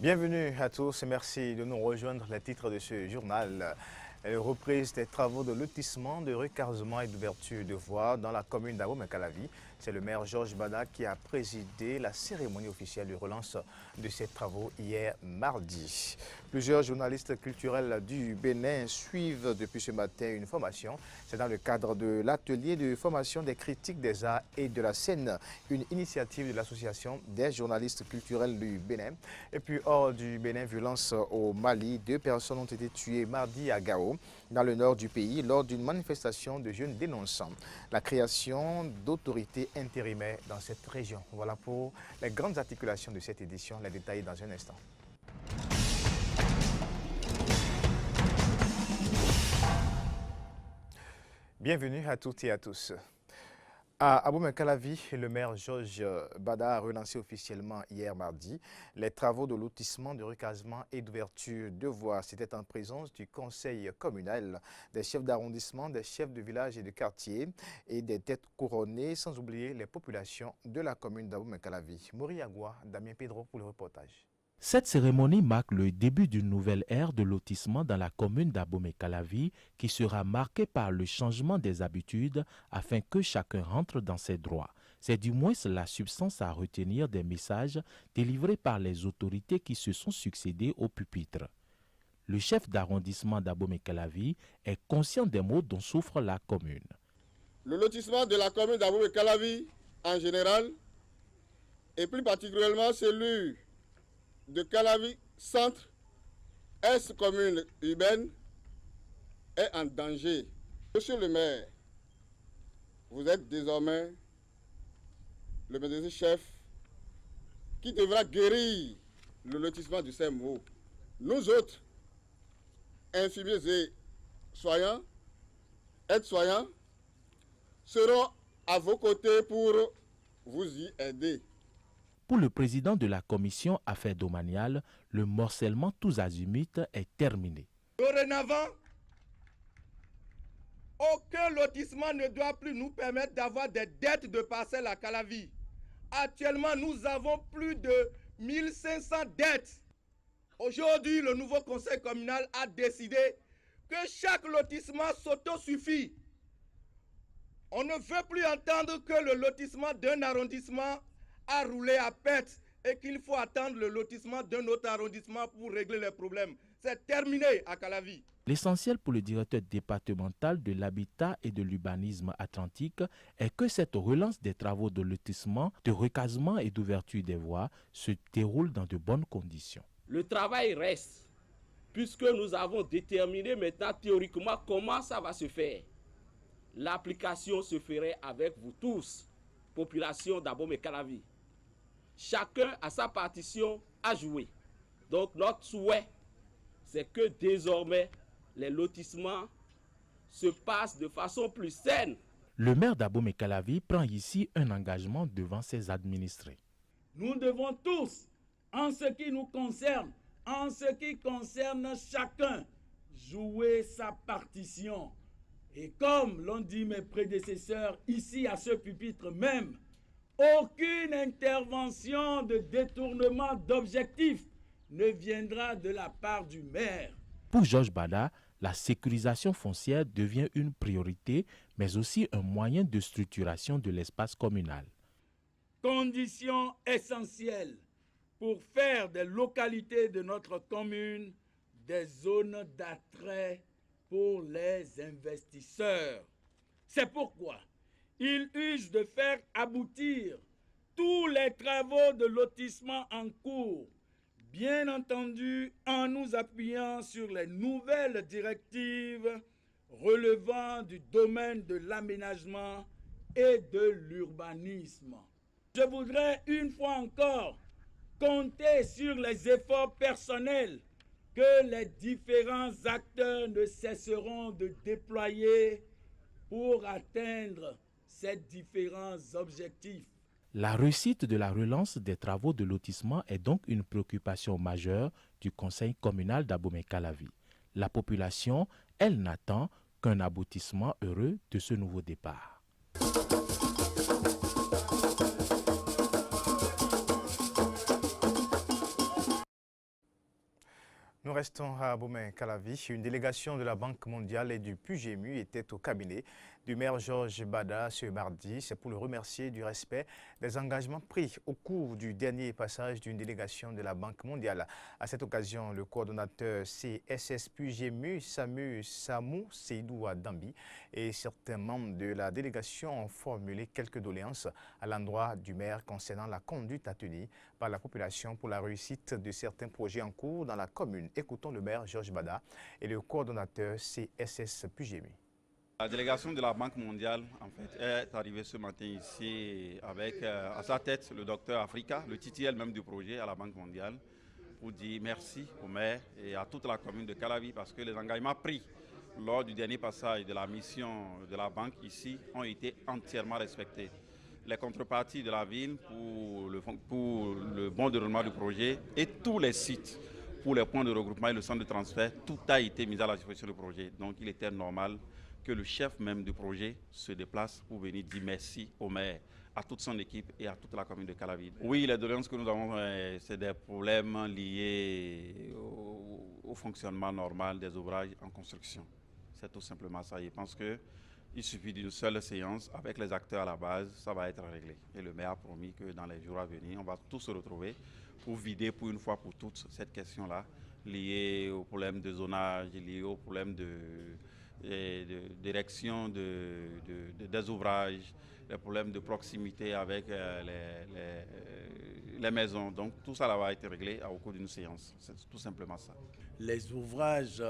Bienvenue à tous et merci de nous rejoindre. Les titres de ce journal. Reprise des travaux de lotissement, de recasement et d'ouverture de voies dans la commune d'Abomey-Calavi. C'est le maire Georges Bada qui a présidé la cérémonie officielle de relance de ces travaux hier mardi. Plusieurs journalistes culturels du Bénin suivent depuis ce matin une formation. C'est dans le cadre de l'atelier de formation des critiques des arts et de la scène, une initiative de l'association des journalistes culturels du Bénin. Et puis hors du Bénin, violence au Mali, 2 personnes ont été tuées mardi à Gao, dans le nord du pays, lors d'une manifestation de jeunes dénonçant la création d'autorités intérimaires dans cette région. Voilà pour les grandes articulations de cette édition, les détails dans un instant. Bienvenue à toutes et à tous. À Abomey-Calavi, le maire Georges Bada a relancé officiellement hier mardi les travaux de lotissement, de recasement et d'ouverture de voies. C'était en présence du conseil communal, des chefs d'arrondissement, des chefs de village et de quartier et des têtes couronnées, sans oublier les populations de la commune d'Abomey-Calavi. Moriagua, Damien Pedro pour le reportage. Cette cérémonie marque le début d'une nouvelle ère de lotissement dans la commune d'Abomey-Calavi qui sera marquée par le changement des habitudes afin que chacun rentre dans ses droits. C'est du moins la substance à retenir des messages délivrés par les autorités qui se sont succédés au pupitre. Le chef d'arrondissement d'Abomey-Calavi est conscient des maux dont souffre la commune. Le lotissement de la commune d'Abomey-Calavi en général, et plus particulièrement celui de Calavi Centre, ex-commune urbaine, est en danger. Monsieur le maire, vous êtes désormais le médecin-chef qui devra guérir le lotissement de ces maux. Nous autres, infirmiers et soignants, aides-soignants, serons à vos côtés pour vous y aider. Pour le président de la commission Affaires domaniales, le morcellement tous azimuts est terminé. Dorénavant, aucun lotissement ne doit plus nous permettre d'avoir des dettes de parcelles à Calavi. Actuellement, nous avons plus de 1500 dettes. Aujourd'hui, le nouveau conseil communal a décidé que chaque lotissement s'autosuffit. On ne veut plus entendre que le lotissement d'un arrondissement a roulé à perte et qu'il faut attendre le lotissement d'un autre arrondissement pour régler les problèmes. C'est terminé à Calavi. L'essentiel pour le directeur départemental de l'habitat et de l'urbanisme atlantique est que cette relance des travaux de lotissement, de recasement et d'ouverture des voies se déroule dans de bonnes conditions. Le travail reste, puisque nous avons déterminé maintenant théoriquement comment ça va se faire. L'application se ferait avec vous tous, population d'Abomey-Calavi. Chacun a sa partition à jouer. Donc notre souhait, c'est que désormais, les lotissements se passent de façon plus saine. Le maire d'Abomey-Calavi prend ici un engagement devant ses administrés. Nous devons tous, en ce qui nous concerne, en ce qui concerne chacun, jouer sa partition. Et comme l'ont dit mes prédécesseurs ici à ce pupitre même, aucune intervention de détournement d'objectifs ne viendra de la part du maire. Pour Georges Bada, la sécurisation foncière devient une priorité, mais aussi un moyen de structuration de l'espace communal. Condition essentielle pour faire des localités de notre commune des zones d'attrait pour les investisseurs. C'est pourquoi il use de faire aboutir tous les travaux de lotissement en cours, bien entendu en nous appuyant sur les nouvelles directives relevant du domaine de l'aménagement et de l'urbanisme. Je voudrais une fois encore compter sur les efforts personnels que les différents acteurs ne cesseront de déployer pour atteindre ces différents objectifs. La réussite de la relance des travaux de lotissement est donc une préoccupation majeure du conseil communal d'Abomey-Calavi. La population, elle, n'attend qu'un aboutissement heureux de ce nouveau départ. nous restons à Abomey-Calavi. Une délégation de la Banque mondiale et du PUGMU était au cabinet du maire Georges Bada ce mardi. C'est pour le remercier du respect des engagements pris au cours du dernier passage d'une délégation de la Banque mondiale. À cette occasion, le coordonnateur CSS PUGMU, Samou Seydou Dambi, et certains membres de la délégation ont formulé quelques doléances à l'endroit du maire concernant la conduite à tenir par la population pour la réussite de certains projets en cours dans la commune. Écoutons le maire Georges Bada et le coordonnateur CSS PUGMU. La délégation de la Banque mondiale en fait, est arrivée ce matin ici avec à sa tête le docteur Africa, le titulaire même du projet à la Banque mondiale, pour dire merci au maire et à toute la commune de Calavi parce que les engagements pris lors du dernier passage de la mission de la banque ici ont été entièrement respectés. Les contreparties de la ville pour le bon déroulement du projet et tous les sites pour les points de regroupement et le centre de transfert, tout a été mis à la disposition du projet. Donc il était normal que le chef même du projet se déplace pour venir dire merci au maire, à toute son équipe et à toute la commune de Calavi. Oui, les doléances que nous avons, c'est des problèmes liés au fonctionnement normal des ouvrages en construction. C'est tout simplement ça. Je pense qu'il suffit d'une seule séance avec les acteurs à la base, ça va être réglé. Et le maire a promis que dans les jours à venir, on va tous se retrouver pour vider pour une fois pour toutes cette question-là, liée au problème de zonage, liée au problème de direction des ouvrages, les problèmes de proximité avec les maisons. Donc tout ça là va être réglé au cours d'une séance. C'est tout simplement ça. Les ouvrages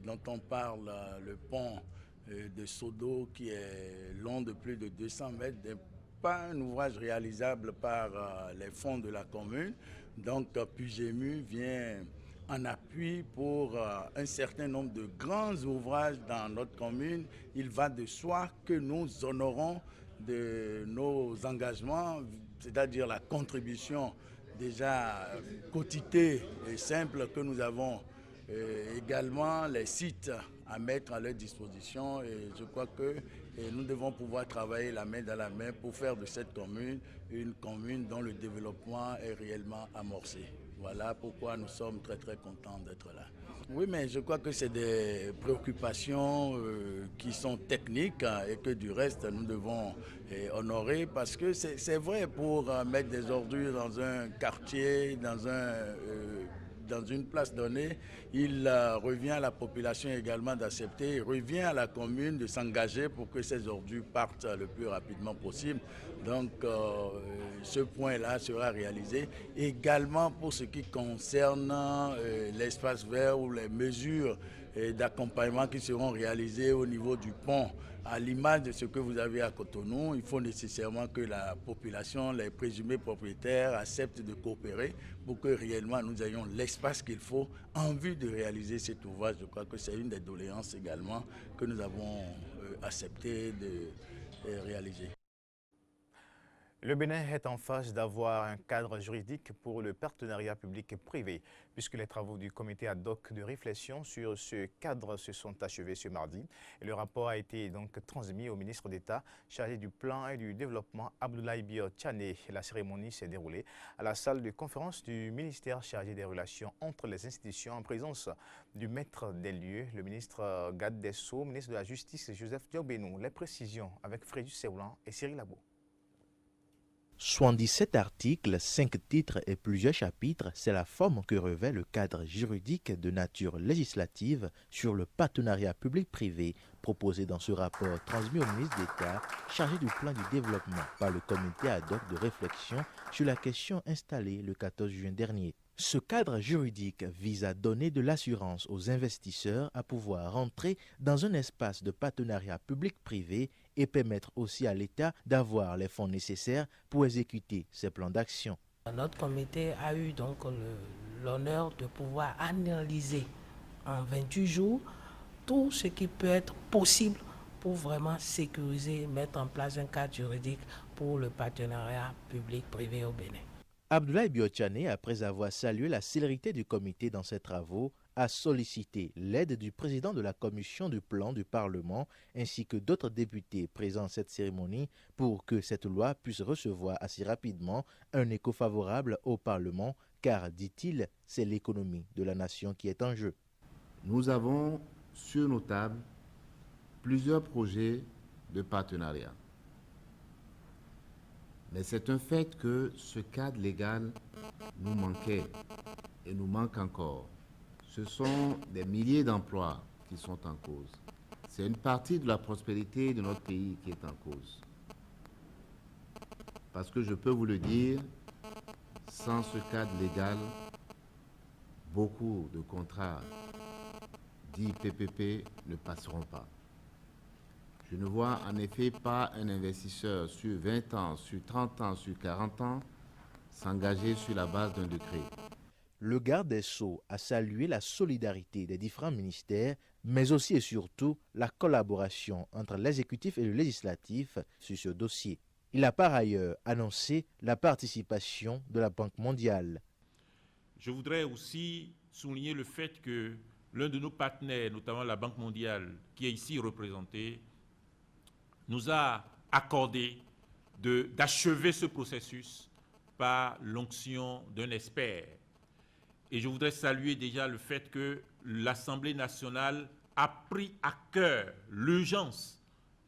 dont on parle, le pont de Sodo qui est long de plus de 200 mètres, n'est pas un ouvrage réalisable par les fonds de la commune. Donc PUGMU vient en appui pour un certain nombre de grands ouvrages dans notre commune. Il va de soi que nous honorons de nos engagements, c'est-à-dire la contribution déjà quotidienne et simple que nous avons, également les sites à mettre à leur disposition. Et je crois que nous devons pouvoir travailler la main dans la main pour faire de cette commune une commune dont le développement est réellement amorcé. Voilà pourquoi nous sommes très très contents d'être là. Oui, mais je crois que c'est des préoccupations qui sont techniques et que du reste nous devons honorer parce que c'est vrai pour mettre des ordures dans un quartier, dans une place donnée, il revient à la population également d'accepter, il revient à la commune de s'engager pour que ces ordures partent le plus rapidement possible. Donc ce point-là sera réalisé. Également pour ce qui concerne l'espace vert ou les mesures d'accompagnement qui seront réalisées au niveau du pont. À l'image de ce que vous avez à Cotonou, il faut nécessairement que la population, les présumés propriétaires acceptent de coopérer pour que réellement nous ayons l'espace qu'il faut en vue de réaliser cet ouvrage. Je crois que c'est une des doléances également que nous avons accepté de réaliser. Le Bénin est en phase d'avoir un cadre juridique pour le partenariat public et privé, puisque les travaux du comité ad hoc de réflexion sur ce cadre se sont achevés ce mardi. Et le rapport a été donc transmis au ministre d'État chargé du plan et du développement, Abdoulaye Bio-Tchane. La cérémonie s'est déroulée à la salle de conférence du ministère chargé des relations entre les institutions en présence du maître des lieux, le ministre Gad Dessau, ministre de la Justice Joseph Diobénou. Les précisions avec Frédus Séoulan et Cyril Labo. 77 articles, 5 titres et plusieurs chapitres, c'est la forme que revêt le cadre juridique de nature législative sur le partenariat public-privé proposé dans ce rapport transmis au ministre d'État chargé du plan du développement par le comité ad hoc de réflexion sur la question installée le 14 juin dernier. Ce cadre juridique vise à donner de l'assurance aux investisseurs à pouvoir rentrer dans un espace de partenariat public-privé et permettre aussi à l'État d'avoir les fonds nécessaires pour exécuter ses plans d'action. Notre comité a eu donc l'honneur de pouvoir analyser en 28 jours tout ce qui peut être possible pour vraiment sécuriser, mettre en place un cadre juridique pour le partenariat public-privé au Bénin. Abdoulaye Bio-Tchane, après avoir salué la célérité du comité dans ses travaux, a sollicité l'aide du président de la commission du plan du Parlement ainsi que d'autres députés présents à cette cérémonie pour que cette loi puisse recevoir assez rapidement un écho favorable au Parlement car, dit-il, c'est l'économie de la nation qui est en jeu. Nous avons sur nos tables plusieurs projets de partenariat. Mais c'est un fait que ce cadre légal nous manquait et nous manque encore. Ce sont des milliers d'emplois qui sont en cause. C'est une partie de la prospérité de notre pays qui est en cause. Parce que je peux vous le dire, sans ce cadre légal, beaucoup de contrats dits PPP ne passeront pas. Je ne vois en effet pas un investisseur sur 20 ans, sur 30 ans, sur 40 ans s'engager sur la base d'un décret. Le garde des Sceaux a salué la solidarité des différents ministères, mais aussi et surtout la collaboration entre l'exécutif et le législatif sur ce dossier. Il a par ailleurs annoncé la participation de la Banque mondiale. Je voudrais aussi souligner le fait que l'un de nos partenaires, notamment la Banque mondiale, qui est ici représentée, nous a accordé d'achever ce processus par l'onction d'un expert. Et je voudrais saluer déjà le fait que l'Assemblée nationale a pris à cœur l'urgence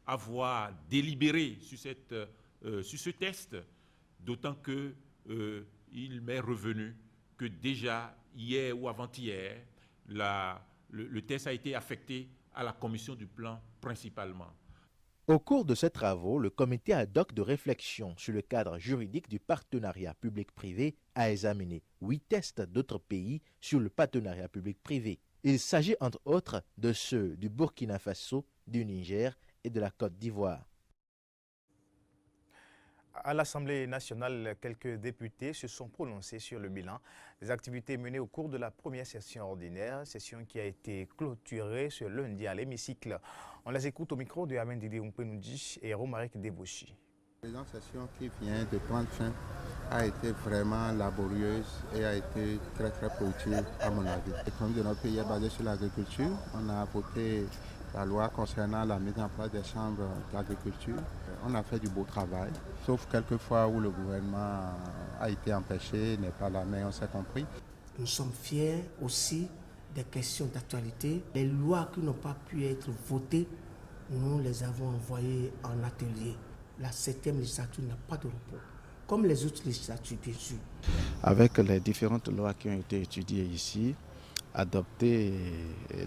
à voir délibérer sur ce test, d'autant qu'il m'est revenu que déjà hier ou avant-hier, le test a été affecté à la commission du plan principalement. Au cours de ces travaux, le comité ad hoc de réflexion sur le cadre juridique du partenariat public-privé a examiné 8 tests d'autres pays sur le partenariat public-privé. Il s'agit entre autres de ceux du Burkina Faso, du Niger et de la Côte d'Ivoire. À l'Assemblée nationale, quelques députés se sont prononcés sur le bilan des activités menées au cours de la première session ordinaire, session qui a été clôturée ce lundi à l'hémicycle. On les écoute au micro de Amen Didi Oumpenouji et Romaric Debouchi. La présente session qui vient de prendre fin a été vraiment laborieuse et a été très productive à mon avis. L'économie de notre pays est basée sur l'agriculture. On a voté la loi concernant la mise en place des chambres d'agriculture. On a fait du beau travail, sauf quelques fois où le gouvernement a été empêché, n'est pas là, mais on s'est compris. Nous sommes fiers aussi des questions d'actualité. Les lois qui n'ont pas pu être votées, nous les avons envoyées en atelier. La 7e législature n'a pas de repos, comme les autres législatures, bien sûr. Avec les différentes lois qui ont été étudiées ici, adopter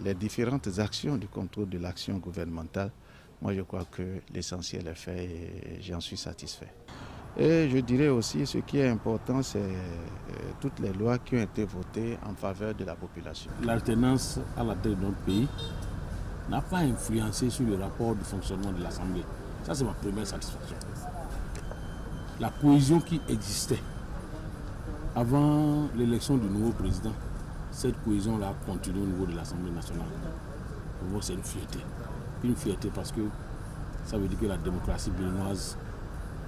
les différentes actions du contrôle de l'action gouvernementale, moi je crois que l'essentiel est fait et j'en suis satisfait. Et je dirais aussi ce qui est important, c'est toutes les lois qui ont été votées en faveur de la population. L'alternance à la tête de notre pays n'a pas influencé sur le rapport de fonctionnement de l'Assemblée. Ça, c'est ma première satisfaction. La cohésion qui existait avant l'élection du nouveau président, cette cohésion-là continue au niveau de l'Assemblée nationale. Pour moi, c'est une fierté. Une fierté parce que ça veut dire que la démocratie béninoise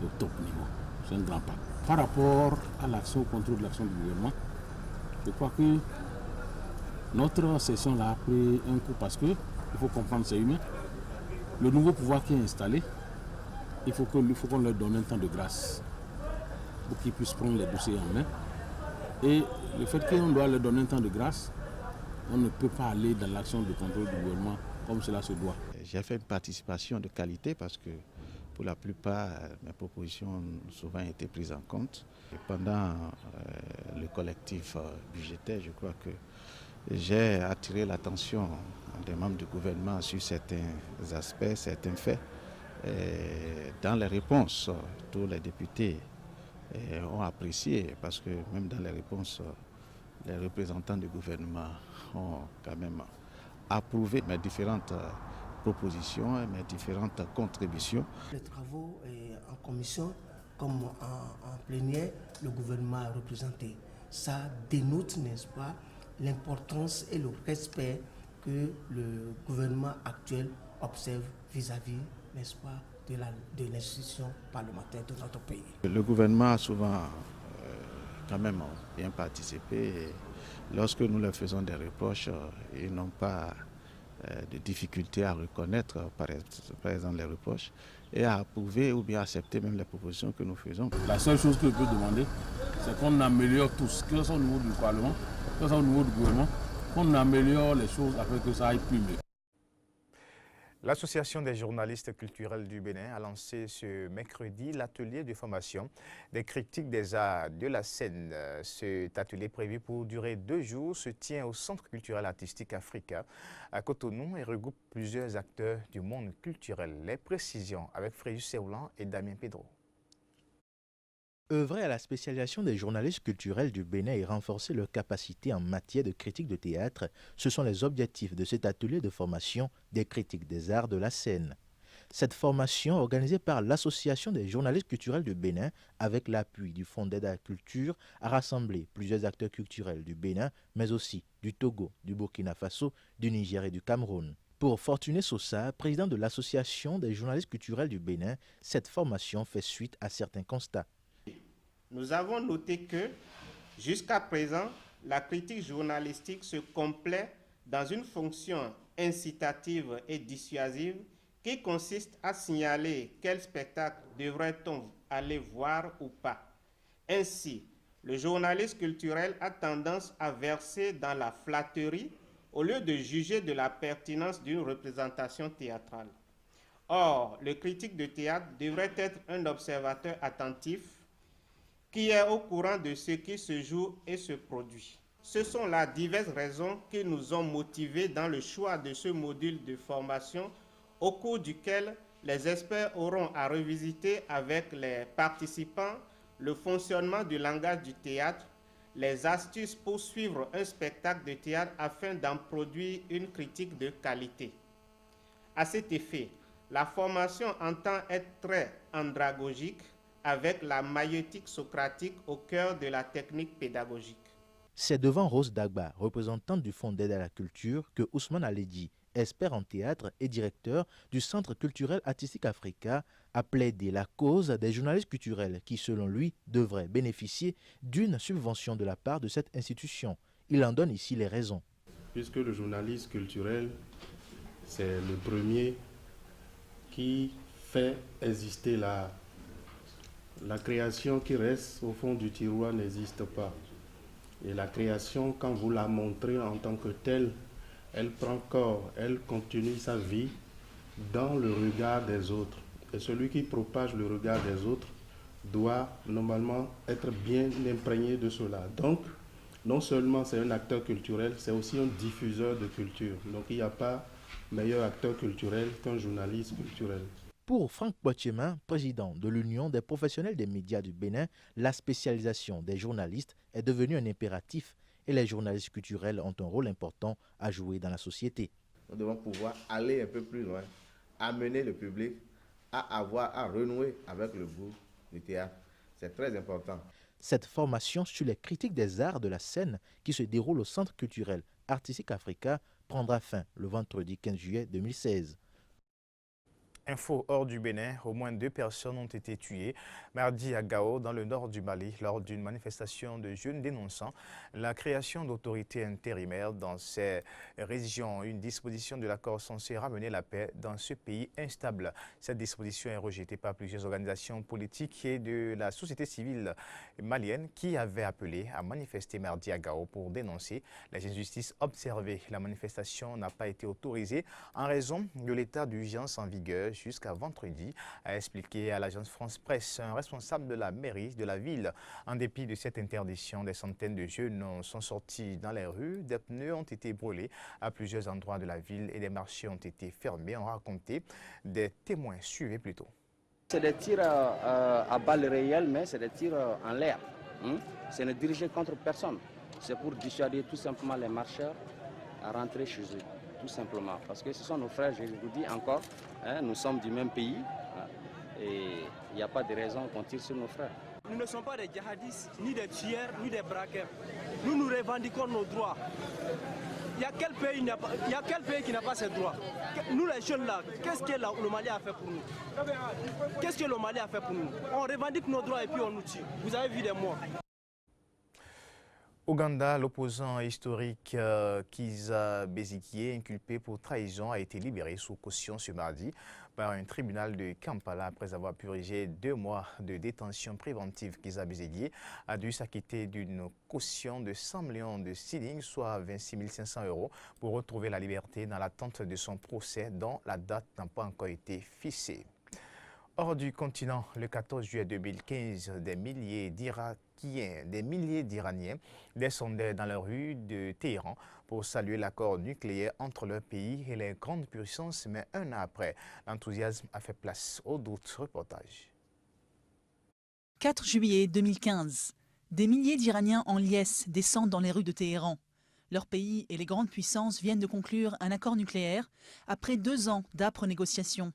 est au top niveau. C'est un grand pas. Par rapport à l'action, au contrôle de l'action du gouvernement, je crois que notre session-là a pris un coup parce qu'il faut comprendre, c'est humain. Le nouveau pouvoir qui est installé, il faut qu'on leur donne un temps de grâce pour qu'ils puissent prendre les dossiers en main. Et le fait qu'on doit leur donner un temps de grâce, on ne peut pas aller dans l'action de contrôle du gouvernement comme cela se doit. J'ai fait une participation de qualité parce que pour la plupart, mes propositions ont souvent été prises en compte. Et pendant le collectif budgétaire, je crois que j'ai attiré l'attention des membres du gouvernement sur certains aspects, certains faits. Et dans les réponses, tous les députés ont apprécié parce que même dans les réponses, les représentants du gouvernement ont quand même approuvé mes différentes propositions et mes différentes contributions. Les travaux en commission comme en plénière, le gouvernement a représenté. Ça dénote, n'est-ce pas, l'importance et le respect que le gouvernement actuel observe vis-à-vis, n'est-ce pas, de l'institution parlementaire de notre pays. Le gouvernement a souvent quand même bien participé. Et lorsque nous leur faisons des reproches, ils n'ont pas de difficulté à reconnaître par exemple les reproches et à approuver ou bien accepter même les propositions que nous faisons. La seule chose que je peux demander, c'est qu'on améliore tous, que ce soit au niveau du Parlement, que ce soit au niveau du gouvernement, qu'on améliore les choses afin que ça aille plus mieux. L'Association des journalistes culturels du Bénin a lancé ce mercredi l'atelier de formation des critiques des arts de la scène. Cet atelier prévu pour durer 2 jours se tient au Centre culturel artistique Africa à Cotonou et regroupe plusieurs acteurs du monde culturel. Les précisions avec Fréjus Seulan et Damien Pedro. Œuvrer à la spécialisation des journalistes culturels du Bénin et renforcer leurs capacités en matière de critique de théâtre, ce sont les objectifs de cet atelier de formation des critiques des arts de la scène. Cette formation, organisée par l'Association des journalistes culturels du Bénin, avec l'appui du Fonds d'aide à la culture, a rassemblé plusieurs acteurs culturels du Bénin, mais aussi du Togo, du Burkina Faso, du Niger et du Cameroun. Pour Fortuné Sosa, président de l'Association des journalistes culturels du Bénin, cette formation fait suite à certains constats. Nous avons noté que, jusqu'à présent, la critique journalistique se complaît dans une fonction incitative et dissuasive qui consiste à signaler quel spectacle devrait-on aller voir ou pas. Ainsi, le journaliste culturel a tendance à verser dans la flatterie au lieu de juger de la pertinence d'une représentation théâtrale. Or, le critique de théâtre devrait être un observateur attentif qui est au courant de ce qui se joue et se produit. Ce sont là diverses raisons qui nous ont motivés dans le choix de ce module de formation au cours duquel les experts auront à revisiter avec les participants le fonctionnement du langage du théâtre, les astuces pour suivre un spectacle de théâtre afin d'en produire une critique de qualité. À cet effet, la formation entend être très andragogique, avec la maïeutique socratique au cœur de la technique pédagogique. C'est devant Rose Dagba, représentante du Fonds d'aide à la culture, que Ousmane Aledji, expert en théâtre et directeur du Centre culturel artistique Africa, a plaidé la cause des journalistes culturels qui, selon lui, devraient bénéficier d'une subvention de la part de cette institution. Il en donne ici les raisons. Puisque le journaliste culturel, c'est le premier qui fait exister la création qui reste au fond du tiroir n'existe pas. Et la création, quand vous la montrez en tant que telle, elle prend corps, elle continue sa vie dans le regard des autres. Et celui qui propage le regard des autres doit normalement être bien imprégné de cela. Donc, non seulement c'est un acteur culturel, c'est aussi un diffuseur de culture. Donc il n'y a pas meilleur acteur culturel qu'un journaliste culturel. Pour Franck Poitchemin, président de l'Union des professionnels des médias du Bénin, la spécialisation des journalistes est devenue un impératif et les journalistes culturels ont un rôle important à jouer dans la société. Nous devons pouvoir aller un peu plus loin, amener le public à renouer avec le goût du théâtre. C'est très important. Cette formation sur les critiques des arts de la scène qui se déroule au Centre culturel artistique Africa prendra fin le vendredi 15 juillet 2016. Info hors du Bénin, au moins 2 personnes ont été tuées mardi à Gao, dans le nord du Mali, lors d'une manifestation de jeunes dénonçant la création d'autorités intérimaires dans ces régions. Une disposition de l'accord censée ramener la paix dans ce pays instable. Cette disposition est rejetée par plusieurs organisations politiques et de la société civile malienne qui avaient appelé à manifester mardi à Gao pour dénoncer les injustices observées. La manifestation n'a pas été autorisée en raison de l'état d'urgence en vigueur jusqu'à vendredi, a expliqué à l'agence France Presse un responsable de la mairie de la ville. En dépit de cette interdiction, des centaines de jeunes sont sortis dans les rues, des pneus ont été brûlés à plusieurs endroits de la ville et des marchés ont été fermés, ont raconté des témoins. Suivez plutôt. C'est des tirs à balles réelles, mais c'est des tirs en l'air. C'est ne dirigé contre personne. C'est pour dissuader tout simplement les marcheurs à rentrer chez eux. Tout simplement, parce que ce sont nos frères, je vous dis encore, nous sommes du même pays et il n'y a pas de raison qu'on tire sur nos frères. Nous ne sommes pas des djihadistes, ni des tueurs, ni des braqueurs. Nous revendiquons nos droits. Il y a quel pays qui n'a pas ses droits? Nous les jeunes là, qu'est-ce que le Mali a fait pour nous? Qu'est-ce que le Mali a fait pour nous? On revendique nos droits et puis on nous tue. Vous avez vu des morts. Ouganda, l'opposant historique Kizza Besigye, inculpé pour trahison, a été libéré sous caution ce mardi par un tribunal de Kampala après avoir purgé 2 mois de détention préventive. Kizza Besigye a dû s'acquitter d'une caution de 100 millions de shillings, soit 26 500 €, pour retrouver la liberté dans l'attente de son procès dont la date n'a pas encore été fixée. Hors du continent, le 14 juillet 2015, des milliers d'Iraniens descendaient dans les rues de Téhéran pour saluer l'accord nucléaire entre leur pays et les grandes puissances. Mais un an après, l'enthousiasme a fait place aux doutes. Reportage. 4 juillet 2015, des milliers d'Iraniens en liesse descendent dans les rues de Téhéran. Leur pays et les grandes puissances viennent de conclure un accord nucléaire après 2 ans d'âpres négociations.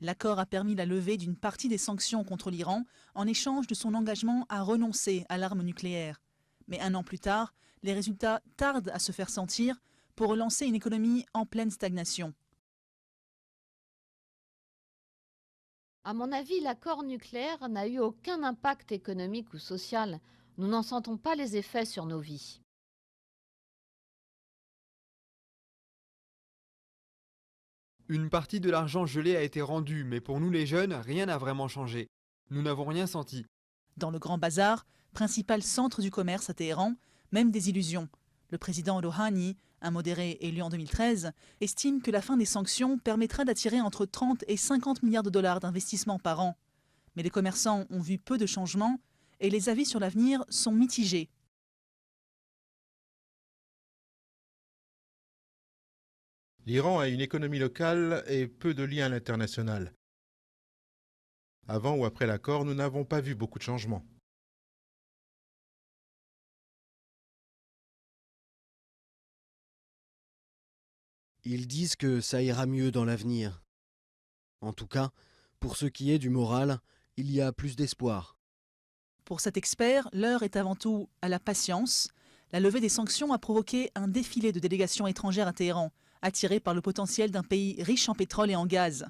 L'accord a permis la levée d'une partie des sanctions contre l'Iran en échange de son engagement à renoncer à l'arme nucléaire. Mais un an plus tard, les résultats tardent à se faire sentir pour relancer une économie en pleine stagnation. À mon avis, l'accord nucléaire n'a eu aucun impact économique ou social. Nous n'en sentons pas les effets sur nos vies. Une partie de l'argent gelé a été rendue, mais pour nous les jeunes, rien n'a vraiment changé. Nous n'avons rien senti. Dans le Grand Bazar, principal centre du commerce à Téhéran, même des illusions. Le président Rouhani, un modéré élu en 2013, estime que la fin des sanctions permettra d'attirer entre 30 et 50 milliards de dollars d'investissement par an. Mais les commerçants ont vu peu de changements et les avis sur l'avenir sont mitigés. L'Iran a une économie locale et peu de liens à l'international. Avant ou après l'accord, nous n'avons pas vu beaucoup de changements. Ils disent que ça ira mieux dans l'avenir. En tout cas, pour ce qui est du moral, il y a plus d'espoir. Pour cet expert, l'heure est avant tout à la patience. La levée des sanctions a provoqué un défilé de délégations étrangères à Téhéran, attirées par le potentiel d'un pays riche en pétrole et en gaz.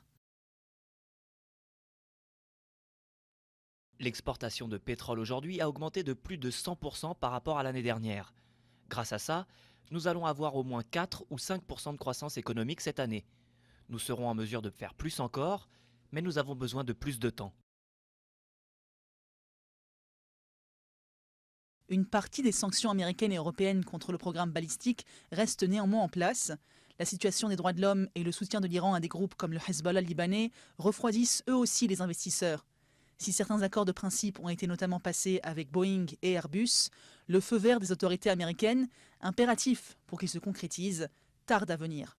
L'exportation de pétrole aujourd'hui a augmenté de plus de 100% par rapport à l'année dernière. Grâce à ça, nous allons avoir au moins 4 ou 5% de croissance économique cette année. Nous serons en mesure de faire plus encore, mais nous avons besoin de plus de temps. Une partie des sanctions américaines et européennes contre le programme balistique reste néanmoins en place. La situation des droits de l'homme et le soutien de l'Iran à des groupes comme le Hezbollah libanais refroidissent eux aussi les investisseurs. Si certains accords de principe ont été notamment passés avec Boeing et Airbus, le feu vert des autorités américaines, impératif pour qu'ils se concrétisent, tarde à venir.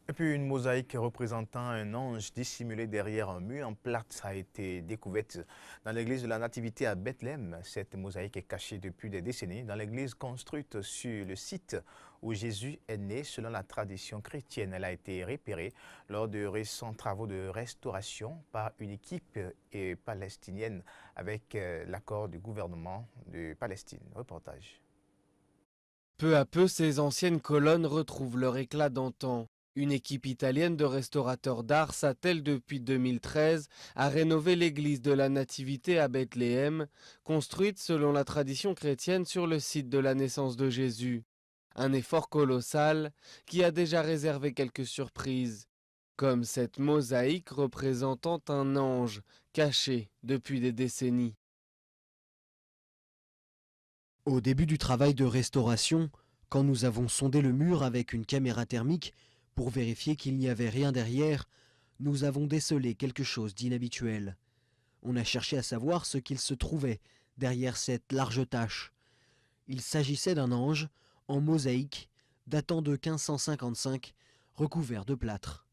Et puis une mosaïque représentant un ange dissimulé derrière un mur en plâtre a été découverte dans l'église de la Nativité à Bethléem. Cette mosaïque est cachée depuis des décennies dans l'église construite sur le site où Jésus est né selon la tradition chrétienne. Elle a été repérée lors de récents travaux de restauration par une équipe palestinienne avec l'accord du gouvernement de Palestine. Reportage. Peu à peu, ces anciennes colonnes retrouvent leur éclat d'antan. Une équipe italienne de restaurateurs d'art s'attelle depuis 2013 à rénover l'église de la Nativité à Bethléem, construite selon la tradition chrétienne sur le site de la naissance de Jésus. Un effort colossal qui a déjà réservé quelques surprises, comme cette mosaïque représentant un ange caché depuis des décennies. Au début du travail de restauration, quand nous avons sondé le mur avec une caméra thermique, pour vérifier qu'il n'y avait rien derrière, nous avons décelé quelque chose d'inhabituel. On a cherché à savoir ce qu'il se trouvait derrière cette large tache. Il s'agissait d'un ange en mosaïque datant de 1555, recouvert de plâtre.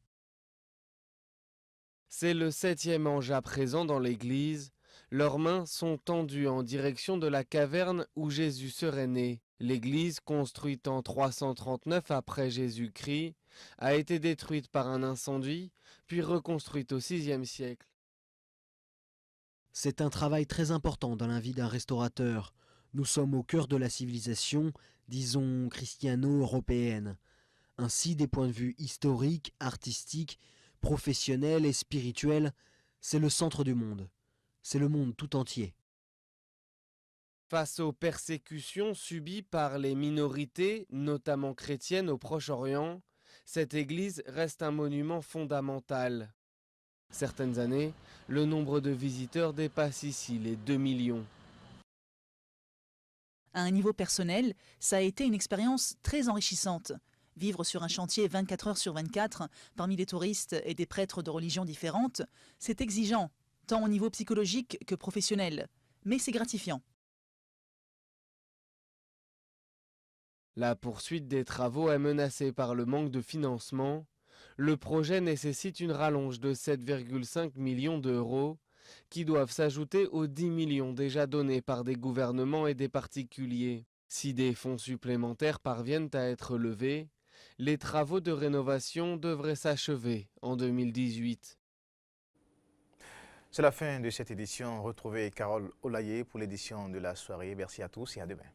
C'est le 7e ange à présent dans l'église. Leurs mains sont tendues en direction de la caverne où Jésus serait né. L'église, construite en 339 après Jésus-Christ, a été détruite par un incendie, puis reconstruite au VIe siècle. C'est un travail très important dans la vie d'un restaurateur. Nous sommes au cœur de la civilisation, disons christiano-européenne. Ainsi, des points de vue historiques, artistiques, professionnels et spirituels, c'est le centre du monde. C'est le monde tout entier. Face aux persécutions subies par les minorités, notamment chrétiennes au Proche-Orient, cette église reste un monument fondamental. Certaines années, le nombre de visiteurs dépasse ici les 2 millions. À un niveau personnel, ça a été une expérience très enrichissante. Vivre sur un chantier 24 heures sur 24, parmi des touristes et des prêtres de religions différentes, c'est exigeant, tant au niveau psychologique que professionnel. Mais c'est gratifiant. La poursuite des travaux est menacée par le manque de financement. Le projet nécessite une rallonge de 7,5 millions d'euros qui doivent s'ajouter aux 10 millions déjà donnés par des gouvernements et des particuliers. Si des fonds supplémentaires parviennent à être levés, les travaux de rénovation devraient s'achever en 2018. C'est la fin de cette édition. Retrouvez Carole Olaye pour l'édition de la soirée. Merci à tous et à demain.